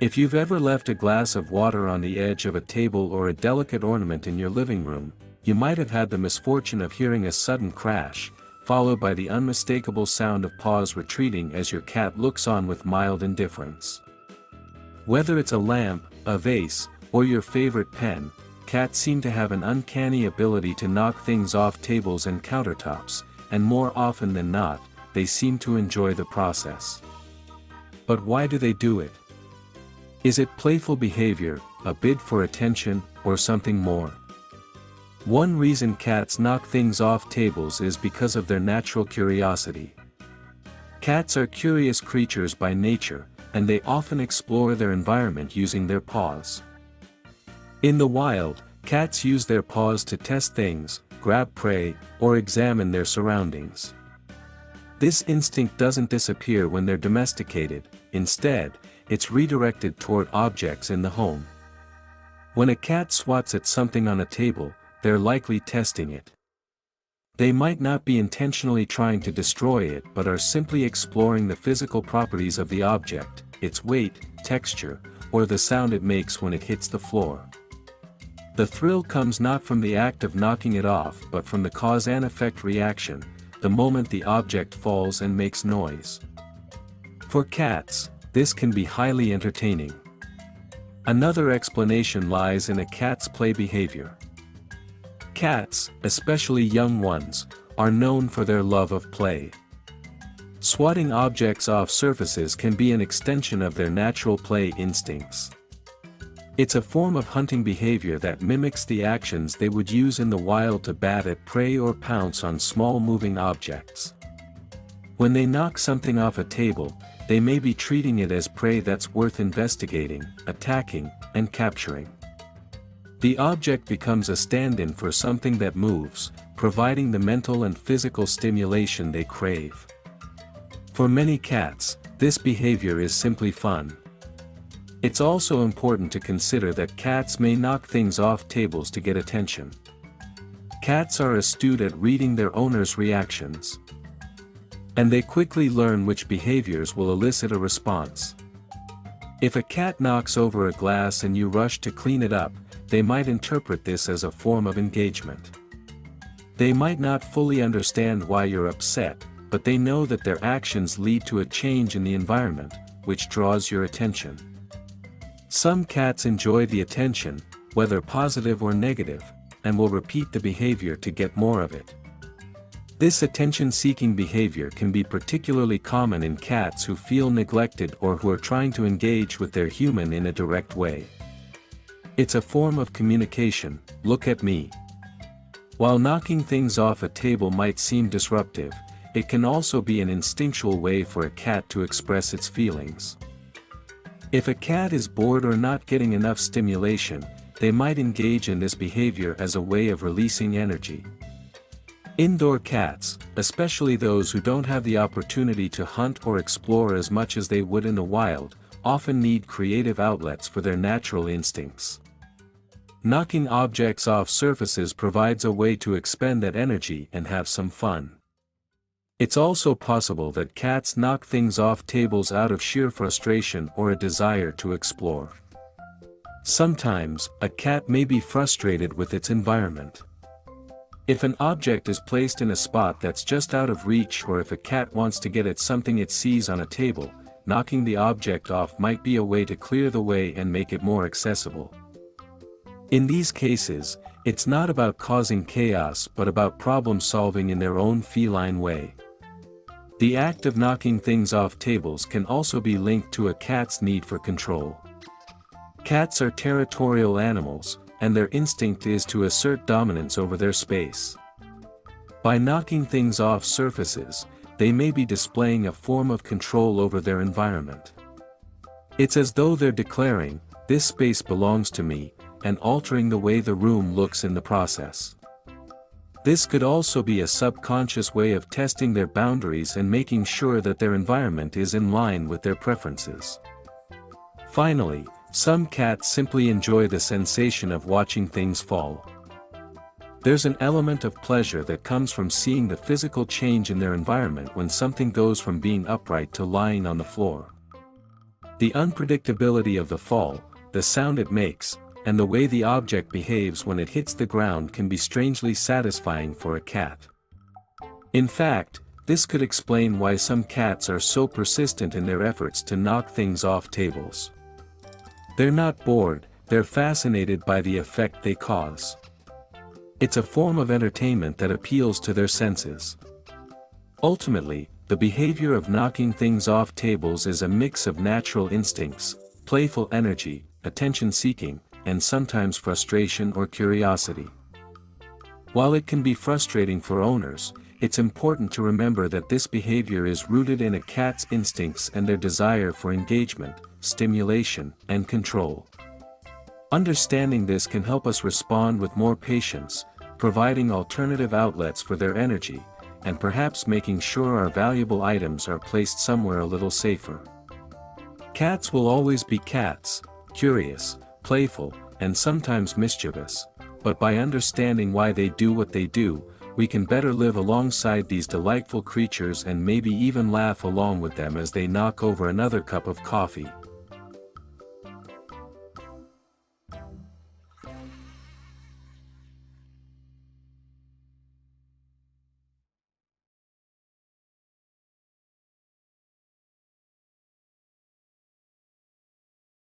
If you've ever left a glass of water on the edge of a table or a delicate ornament in your living room, you might have had the misfortune of hearing a sudden crash, followed by the unmistakable sound of paws retreating as your cat looks on with mild indifference. Whether it's a lamp, a vase, or your favorite pen, cats seem to have an uncanny ability to knock things off tables and countertops, and more often than not, they seem to enjoy the process. But why do they do it? Is it playful behavior, a bid for attention, or something more? One reason cats knock things off tables is because of their natural curiosity. Cats are curious creatures by nature, and they often explore their environment using their paws. In the wild, cats use their paws to test things, grab prey, or examine their surroundings. This instinct doesn't disappear when they're domesticated, instead, it's redirected toward objects in the home. When a cat swats at something on a table, they're likely testing it. They might not be intentionally trying to destroy it but are simply exploring the physical properties of the object, its weight, texture, or the sound it makes when it hits the floor. The thrill comes not from the act of knocking it off but from the cause and effect reaction, the moment the object falls and makes noise. For cats, this can be highly entertaining. Another explanation lies in a cat's play behavior. Cats, especially young ones, are known for their love of play. Swatting objects off surfaces can be an extension of their natural play instincts. It's a form of hunting behavior that mimics the actions they would use in the wild to bat at prey or pounce on small moving objects. When they knock something off a table, they may be treating it as prey that's worth investigating, attacking, and capturing. The object becomes a stand-in for something that moves, providing the mental and physical stimulation they crave. For many cats, this behavior is simply fun. It's also important to consider that cats may knock things off tables to get attention. Cats are astute at reading their owners' reactions. And they quickly learn which behaviors will elicit a response. If a cat knocks over a glass and you rush to clean it up, they might interpret this as a form of engagement. They might not fully understand why you're upset, but they know that their actions lead to a change in the environment, which draws your attention. Some cats enjoy the attention, whether positive or negative, and will repeat the behavior to get more of it. This attention-seeking behavior can be particularly common in cats who feel neglected or who are trying to engage with their human in a direct way. It's a form of communication, look at me. While knocking things off a table might seem disruptive, it can also be an instinctual way for a cat to express its feelings. If a cat is bored or not getting enough stimulation, they might engage in this behavior as a way of releasing energy. Indoor cats, especially those who don't have the opportunity to hunt or explore as much as they would in the wild, often need creative outlets for their natural instincts. Knocking objects off surfaces provides a way to expend that energy and have some fun. It's also possible that cats knock things off tables out of sheer frustration or a desire to explore. Sometimes, a cat may be frustrated with its environment. If an object is placed in a spot that's just out of reach or if a cat wants to get at something it sees on a table, knocking the object off might be a way to clear the way and make it more accessible. In these cases, it's not about causing chaos but about problem solving in their own feline way. The act of knocking things off tables can also be linked to a cat's need for control. Cats are territorial animals, and their instinct is to assert dominance over their space. By knocking things off surfaces, they may be displaying a form of control over their environment. It's as though they're declaring, "This space belongs to me," and altering the way the room looks in the process. This could also be a subconscious way of testing their boundaries and making sure that their environment is in line with their preferences. Finally, some cats simply enjoy the sensation of watching things fall. There's an element of pleasure that comes from seeing the physical change in their environment when something goes from being upright to lying on the floor. The unpredictability of the fall, the sound it makes, and the way the object behaves when it hits the ground can be strangely satisfying for a cat. In fact, this could explain why some cats are so persistent in their efforts to knock things off tables. They're not bored, they're fascinated by the effect they cause. It's a form of entertainment that appeals to their senses. Ultimately, the behavior of knocking things off tables is a mix of natural instincts, playful energy, attention-seeking, and sometimes frustration or curiosity. While it can be frustrating for owners, it's important to remember that this behavior is rooted in a cat's instincts and their desire for engagement, stimulation, and control. Understanding this can help us respond with more patience, providing alternative outlets for their energy, and perhaps making sure our valuable items are placed somewhere a little safer. Cats will always be cats, curious, playful, and sometimes mischievous, but by understanding why they do what they do, we can better live alongside these delightful creatures and maybe even laugh along with them as they knock over another cup of coffee.